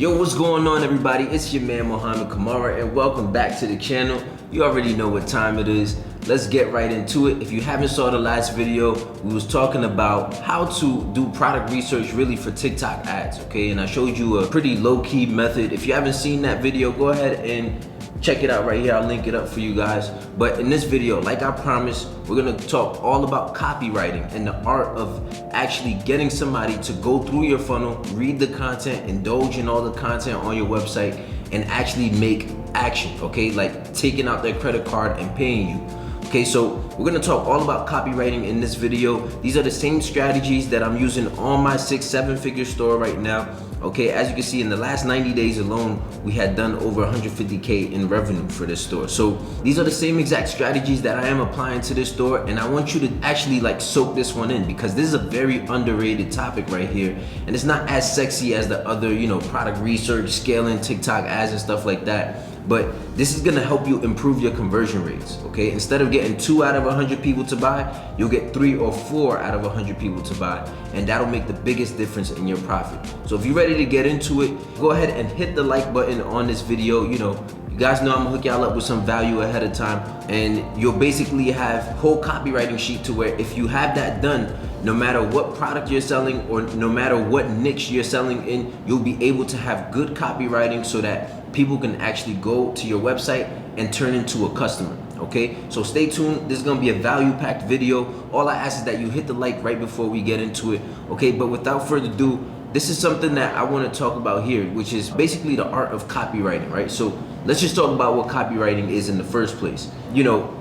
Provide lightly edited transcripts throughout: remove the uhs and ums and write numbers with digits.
Yo, what's going on, everybody? It's your man Mohamed Camara, and welcome back to the channel. You already know what time it is. Let's get right into it. If you haven't saw the last video, we was talking about how to do product research really for TikTok ads, okay? And I showed you a pretty low-key method. If you haven't seen that video, go ahead and check it out right here. I'll link it up for you guys. But in this video, like I promised, we're gonna talk all about copywriting and the art of actually getting somebody to go through your funnel, read the content, indulge in all the content on your website, and actually make action, okay? Like taking out their credit card and paying you. Okay, so we're gonna talk all about copywriting in this video. These are the same strategies that I'm using on my 6-7 figure store right now. Okay, as you can see, in the last 90 days alone, we had done over 150K in revenue for this store. So these are the same exact strategies that I am applying to this store, and I want you to actually like soak this one in, because this is a very underrated topic right here, and it's not as sexy as the other, product research, scaling TikTok ads and stuff like that. But this is gonna help you improve your conversion rates, okay? Instead of getting 2 out of 100 people to buy, you'll get 3 or 4 out of 100 people to buy, and that'll make the biggest difference in your profit. So if you're ready to get into it, go ahead and hit the like button on this video. You guys know I'm gonna hook y'all up with some value ahead of time, and you'll basically have whole copywriting sheet to where if you have that done, no matter what product you're selling or no matter what niche you're selling in, you'll be able to have good copywriting so that people can actually go to your website and turn into a customer, okay? So stay tuned. This is gonna be a value-packed video. All I ask is that you hit the like right before we get into it, okay? But without further ado, this is something that I wanna talk about here, which is basically the art of copywriting, right? So let's just talk about what copywriting is in the first place.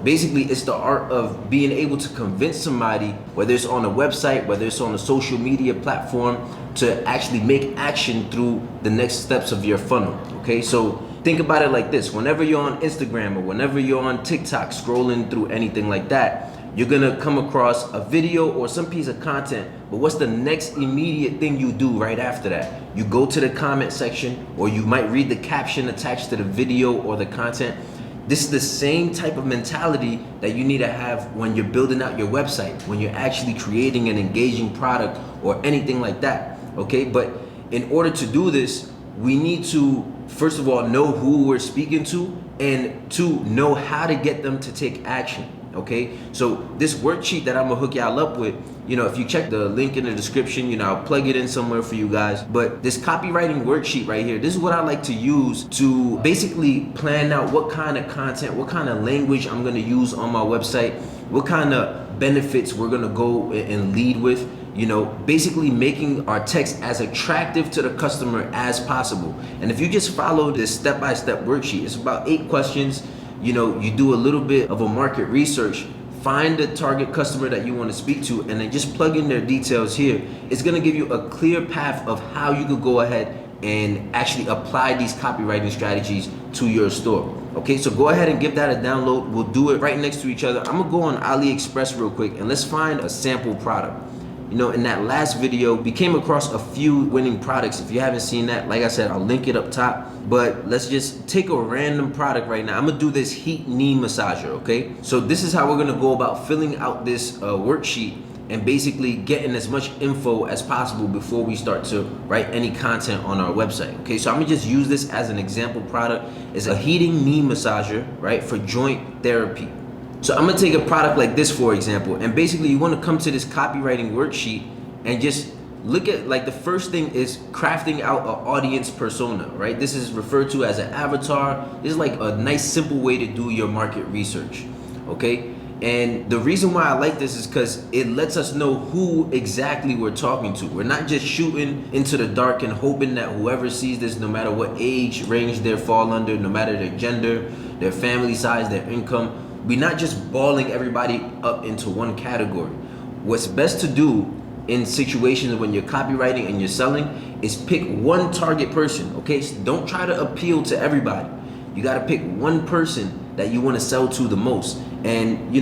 Basically it's the art of being able to convince somebody, whether it's on a website, whether it's on a social media platform, to actually make action through the next steps of your funnel, okay? So think about it like this. Whenever you're on Instagram or whenever you're on TikTok scrolling through anything like that, you're gonna come across a video or some piece of content, but what's the next immediate thing you do right after that? You go to the comment section, or you might read the caption attached to the video or the content. This is the same type of mentality that you need to have when you're building out your website, when you're actually creating an engaging product or anything like that, okay? But in order to do this, we need to, first of all, know who we're speaking to, and to know how to get them to take action, okay? So this worksheet that I'm gonna hook y'all up with, if you check the link in the description, I'll plug it in somewhere for you guys. But this copywriting worksheet right here, this is what I like to use to basically plan out what kind of content, what kind of language I'm gonna use on my website, what kind of benefits we're gonna go and lead with, basically making our text as attractive to the customer as possible. And if you just follow this step-by-step worksheet, it's about 8 questions. You do a little bit of a market research, find the target customer that you want to speak to, and then just plug in their details here. It's gonna give you a clear path of how you could go ahead and actually apply these copywriting strategies to your store. Okay, so go ahead and give that a download. We'll do it right next to each other. I'm gonna go on AliExpress real quick and let's find a sample product. In that last video, we came across a few winning products. If you haven't seen that, like I said, I'll link it up top. But let's just take a random product right now. I'm gonna do this heat knee massager, okay? So this is how we're gonna go about filling out this worksheet and basically getting as much info as possible before we start to write any content on our website, okay? So I'm gonna just use this as an example product. It's a heating knee massager, right, for joint therapy. So I'm gonna take a product like this, for example, and basically you wanna come to this copywriting worksheet and just look at, like, the first thing is crafting out an audience persona, right? This is referred to as an avatar. This is like a nice, simple way to do your market research, okay? And the reason why I like this is because it lets us know who exactly we're talking to. We're not just shooting into the dark and hoping that whoever sees this, no matter what age range they fall under, no matter their gender, their family size, their income, we're not just balling everybody up into one category. What's best to do in situations when you're copywriting and you're selling is pick one target person, okay? So don't try to appeal to everybody. You gotta pick one person that you wanna sell to the most. And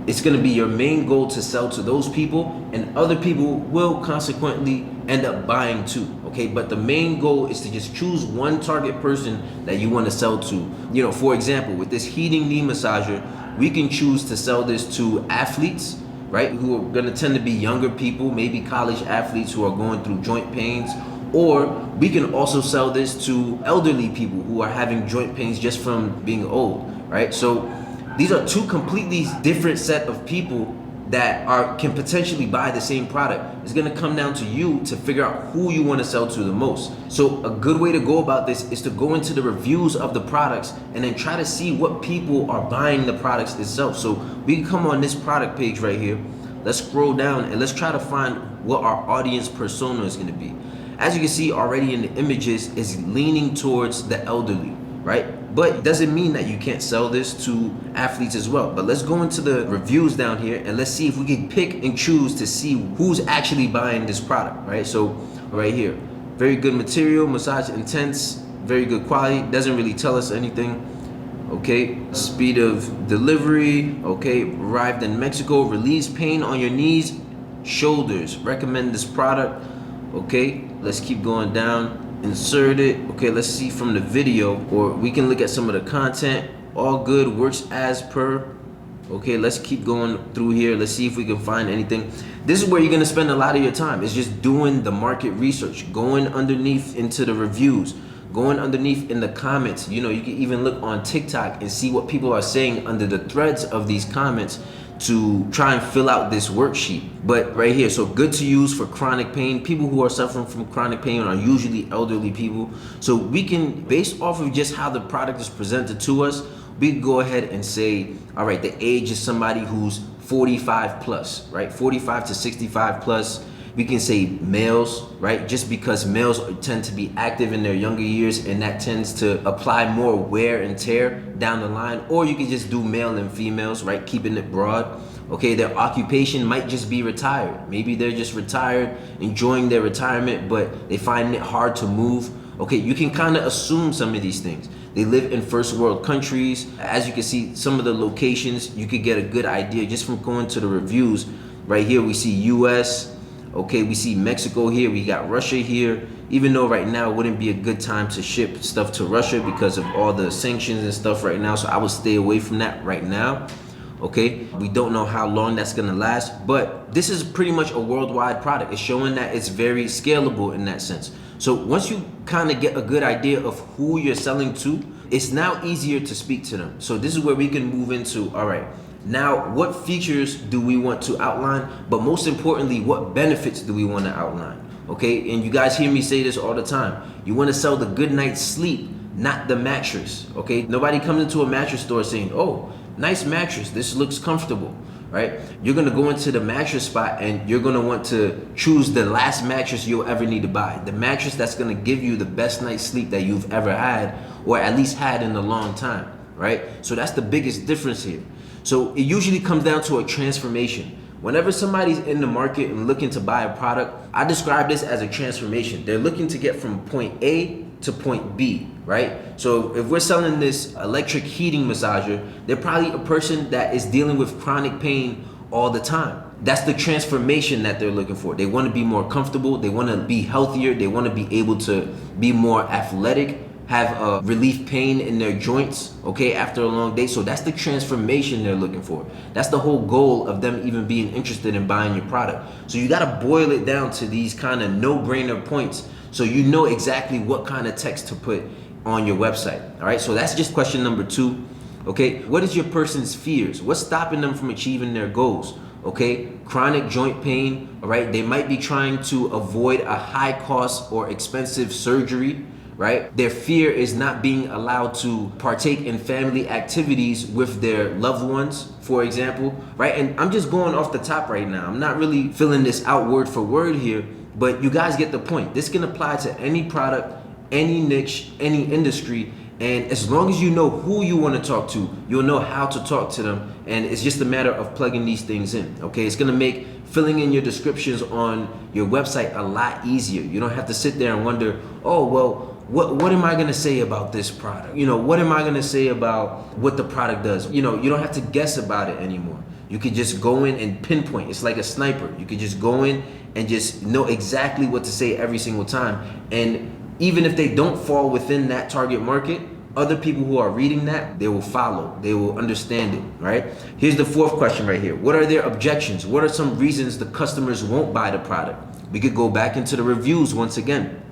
it's gonna be your main goal to sell to those people, and other people will consequently end up buying too, okay? But the main goal is to just choose one target person that you wanna sell to. For example, with this heating knee massager, we can choose to sell this to athletes, right, who are gonna tend to be younger people, maybe college athletes who are going through joint pains, Or we can also sell this to elderly people who are having joint pains just from being old, right? So these are two completely different set of people that can potentially buy the same product. It's gonna come down to you to figure out who you wanna sell to the most. So a good way to go about this is to go into the reviews of the products and then try to see what people are buying the products itself. So we can come on this product page right here. Let's scroll down and let's try to find what our audience persona is gonna be. As you can see already in the images, is leaning towards the elderly, right? But it doesn't mean that you can't sell this to athletes as well. But let's go into the reviews down here and let's see if we can pick and choose to see who's actually buying this product, right? So right here, very good material, massage intense, very good quality, doesn't really tell us anything. Okay, speed of delivery, okay, arrived in Mexico, relieves pain on your knees, shoulders, recommend this product. Okay, let's keep going down, insert it. Okay, let's see from the video, or we can look at some of the content. All good, works as per. Okay, let's keep going through here. Let's see if we can find anything. This is where you're gonna spend a lot of your time. It's just doing the market research, going underneath into the reviews, going underneath in the comments. You know, you can even look on TikTok and see what people are saying under the threads of these comments to try and fill out this worksheet. But right here, so good to use for chronic pain. People who are suffering from chronic pain are usually elderly people. So we can, based off of just how the product is presented to us, we can go ahead and say, all right, the age is somebody who's 45 plus, right? 45 to 65 plus. We can say males, right? Just because males tend to be active in their younger years, and that tends to apply more wear and tear down the line. Or you can just do male and females, right? Keeping it broad. Okay, their occupation might just be retired. Maybe they're just retired, enjoying their retirement, but they find it hard to move. Okay, you can kind of assume some of these things. They live in first world countries. As you can see, some of the locations, you could get a good idea just from going to the reviews. Right here, we see US. Okay, we see Mexico here, we got Russia here, even though right now wouldn't be a good time to ship stuff to Russia because of all the sanctions and stuff right now, so I would stay away from that right now. Okay, we don't know how long that's gonna last, but this is pretty much a worldwide product. It's showing that it's very scalable in that sense. So once you kind of get a good idea of who you're selling to, it's now easier to speak to them. So this is where we can move into, all right, now, what features do we want to outline? But most importantly, what benefits do we want to outline? Okay, and you guys hear me say this all the time. You want to sell the good night's sleep, not the mattress. Okay, nobody comes into a mattress store saying, oh, nice mattress, this looks comfortable, right? You're gonna go into the mattress spot and you're gonna want to choose the last mattress you'll ever need to buy. The mattress that's gonna give you the best night's sleep that you've ever had, or at least had in a long time, right? So that's the biggest difference here. So it usually comes down to a transformation. Whenever somebody's in the market and looking to buy a product, I describe this as a transformation. They're looking to get from point A to point B, right? So if we're selling this electric heating massager, they're probably a person that is dealing with chronic pain all the time. That's the transformation that they're looking for. They want to be more comfortable, they want to be healthier, they want to be able to be more athletic, have a relief pain in their joints, okay, after a long day. So that's the transformation they're looking for. That's the whole goal of them even being interested in buying your product. So you gotta boil it down to these kind of no-brainer points so you know exactly what kind of text to put on your website, all right? So that's just question number 2, okay? What is your person's fears? What's stopping them from achieving their goals? Okay, chronic joint pain, all right? They might be trying to avoid a high cost or expensive surgery, right? Their fear is not being allowed to partake in family activities with their loved ones, for example, right? And I'm just going off the top right now. I'm not really filling this out word for word here, but you guys get the point. This can apply to any product, any niche, any industry, and as long as you know who you want to talk to, you'll know how to talk to them, and it's just a matter of plugging these things in, okay? It's gonna make filling in your descriptions on your website a lot easier. You don't have to sit there and wonder, oh, well, what am I gonna say about this product? You know, what am I gonna say about what the product does? You know, you don't have to guess about it anymore. You could just go in and pinpoint. It's like a sniper. You could just go in and just know exactly what to say every single time. And even if they don't fall within that target market, other people who are reading that, they will follow, they will understand it, right? Here's the 4th question right here. What are their objections? What are some reasons the customers won't buy the product? We could go back into the reviews once again.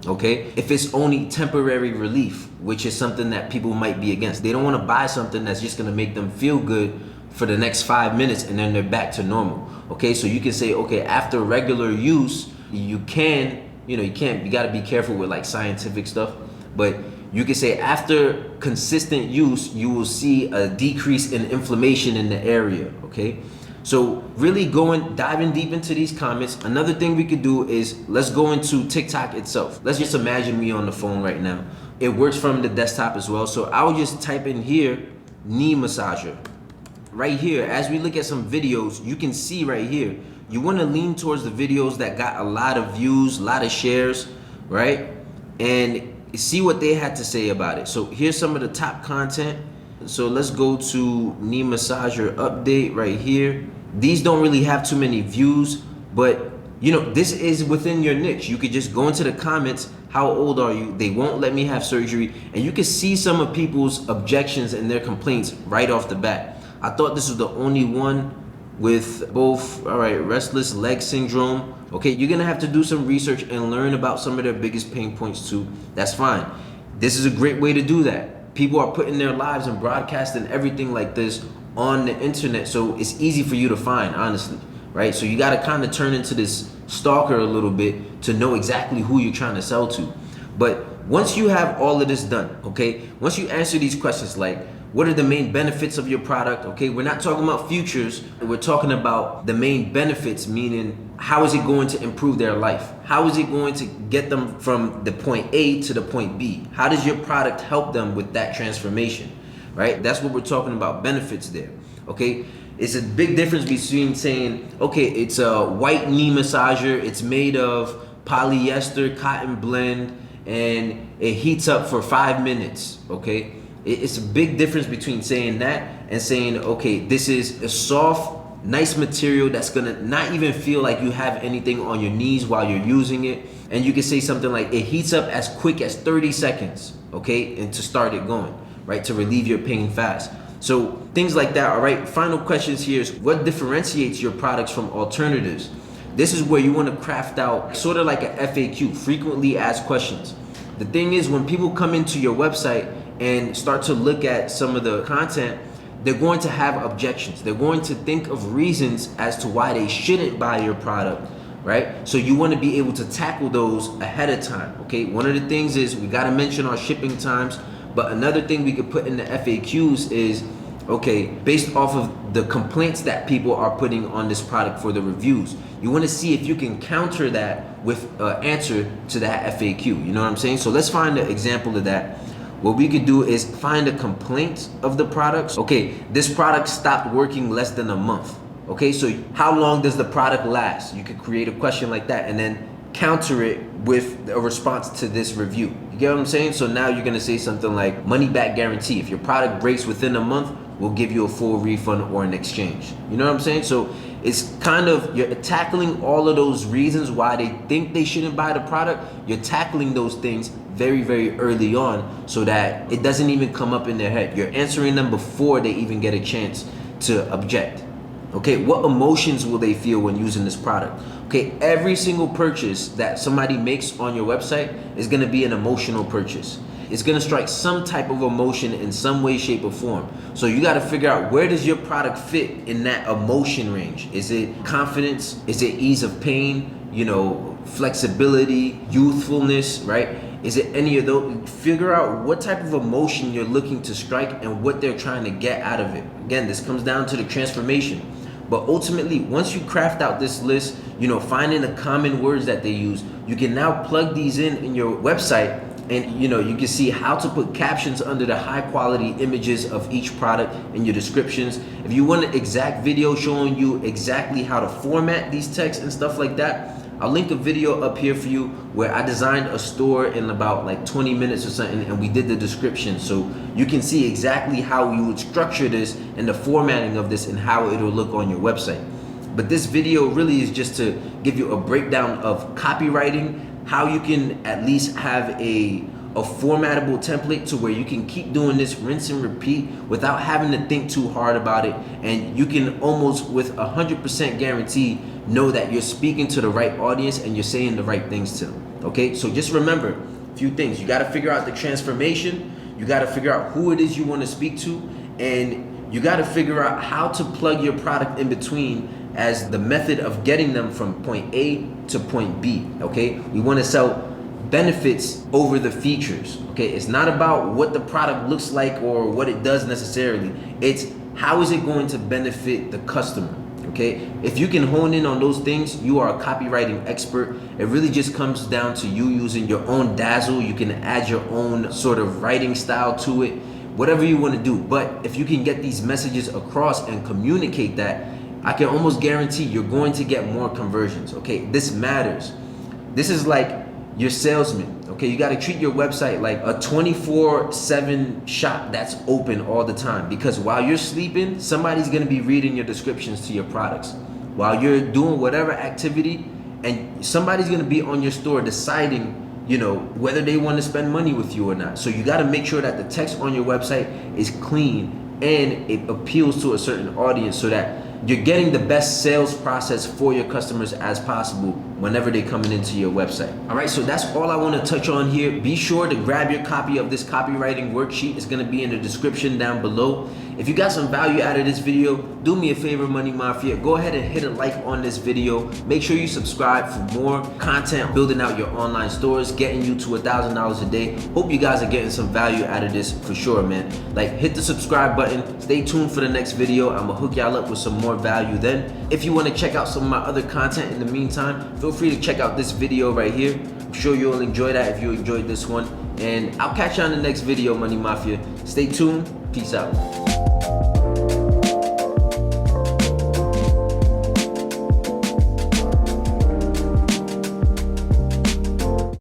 Okay, if it's only temporary relief, which is something that people might be against. They don't want to buy something that's just going to make them feel good for the next 5 minutes and then they're back to normal. Okay, so you can say, okay, after regular use, you got to be careful with like scientific stuff, but you can say after consistent use, you will see a decrease in inflammation in the area. Okay, so really diving deep into these comments. Another thing we could do is let's go into TikTok itself. Let's just imagine me on the phone right now. It works from the desktop as well. So I'll just type in here, knee massager. Right here, as we look at some videos, you can see right here, you want to lean towards the videos that got a lot of views, a lot of shares, right? And see what they had to say about it. So here's some of the top content. So let's go to knee massager update right here. These don't really have too many views, but this is within your niche. You could just go into the comments, how old are you? They won't let me have surgery. And you can see some of people's objections and their complaints right off the bat. I thought this was the only one with both, all right, restless leg syndrome. Okay, you're gonna have to do some research and learn about some of their biggest pain points too. That's fine. This is a great way to do that. People are putting their lives and broadcasting everything like this on the internet, so it's easy for you to find, honestly, right? So you gotta kind of turn into this stalker a little bit to know exactly who you're trying to sell to. But once you have all of this done, okay, once you answer these questions like, what are the main benefits of your product? Okay, we're not talking about futures. We're talking about the main benefits, meaning how is it going to improve their life? How is it going to get them from the point A to the point B? How does your product help them with that transformation, right? That's what we're talking about, benefits there, okay? It's a big difference between saying, okay, it's a white knee massager. It's made of polyester cotton blend and it heats up for 5 minutes, okay? It's a big difference between saying that and saying, okay, this is a soft, nice material that's gonna not even feel like you have anything on your knees while you're using it. And you can say something like, it heats up as quick as 30 seconds, okay? And to start it going, right? To relieve your pain fast. So things like that, all right? Final questions here is, what differentiates your products from alternatives? This is where you wanna craft out sort of like a FAQ, frequently asked questions. The thing is, when people come into your website and start to look at some of the content, they're going to have objections. They're going to think of reasons as to why they shouldn't buy your product, right? So you want to be able to tackle those ahead of time, okay? One of the things is we got to mention our shipping times, but another thing we could put in the FAQs is, okay, based off of the complaints that people are putting on this product for the reviews, you want to see if you can counter that with an answer to that FAQ. You know what I'm saying? So let's find an example of that. What we could do is find a complaint of the products. Okay, this product stopped working less than a month. Okay, so how long does the product last? You could create a question like that and then counter it with a response to this review. You get what I'm saying? So now you're gonna say something like money back guarantee. If your product breaks within a month, we'll give you a full refund or an exchange. You know what I'm saying? So it's kind of, you're tackling all of those reasons why they think they shouldn't buy the product. You're tackling those things very, very early on so that it doesn't even come up in their head. You're answering them before they even get a chance to object. Okay, what emotions will they feel when using this product? Okay, every single purchase that somebody makes on your website is gonna be an emotional purchase. It's gonna strike some type of emotion in some way, shape, or form. So you gotta figure out, where does your product fit in that emotion range? Is it confidence? Is it ease of pain? Flexibility, youthfulness, right? Is it any of those? Figure out what type of emotion you're looking to strike and what they're trying to get out of it. Again, this comes down to the transformation. But ultimately, once you craft out this list, finding the common words that they use, you can now plug these in your website, and you can see how to put captions under the high quality images of each product in your descriptions. If you want an exact video showing you exactly how to format these texts and stuff like that, I'll link a video up here for you where I designed a store in about like 20 minutes or something, and we did the description, so you can see exactly how you would structure this and the formatting of this and how it'll look on your website. But this video really is just to give you a breakdown of copywriting, how you can at least have a formatable template to where you can keep doing this, rinse and repeat, without having to think too hard about it, and you can almost with 100% guarantee know that you're speaking to the right audience and you're saying the right things to them. Okay, so just remember a few things. You got to figure out the transformation. You got to figure out who it is you want to speak to, and you got to figure out how to plug your product in between as the method of getting them from point A to point B. Okay, we want to sell benefits over the features. Okay, it's not about what the product looks like or what it does necessarily. It's how is it going to benefit the customer. Okay, if you can hone in on those things, you are a copywriting expert. It really just comes down to you using your own dazzle. You can add your own sort of writing style to it, whatever you want to do. But if you can get these messages across and communicate that, I can almost guarantee you're going to get more conversions. Okay, this matters. This is like your salesman. Okay, you got to treat your website like a 24/7 shop that's open all the time, because while you're sleeping, somebody's going to be reading your descriptions to your products while you're doing whatever activity, and somebody's going to be on your store deciding, you know, whether they want to spend money with you or not. So you got to make sure that the text on your website is clean and it appeals to a certain audience, so that you're getting the best sales process for your customers as possible whenever they're coming into your website. All right, so that's all I want to touch on here. Be sure to grab your copy of this copywriting worksheet. It's going to be in the description down below. If you got some value out of this video, do me a favor, Money Mafia. Go ahead and hit a like on this video. Make sure you subscribe for more content, building out your online stores, getting you to $1,000 a day. Hope you guys are getting some value out of this for sure, man. Like, hit the subscribe button. Stay tuned for the next video. I'm gonna hook y'all up with some more value then. If you want to check out some of my other content in the meantime, feel free to check out this video right here. I'm sure you'll enjoy that if you enjoyed this one. And I'll catch you on the next video, Money Mafia. Stay tuned. Peace out.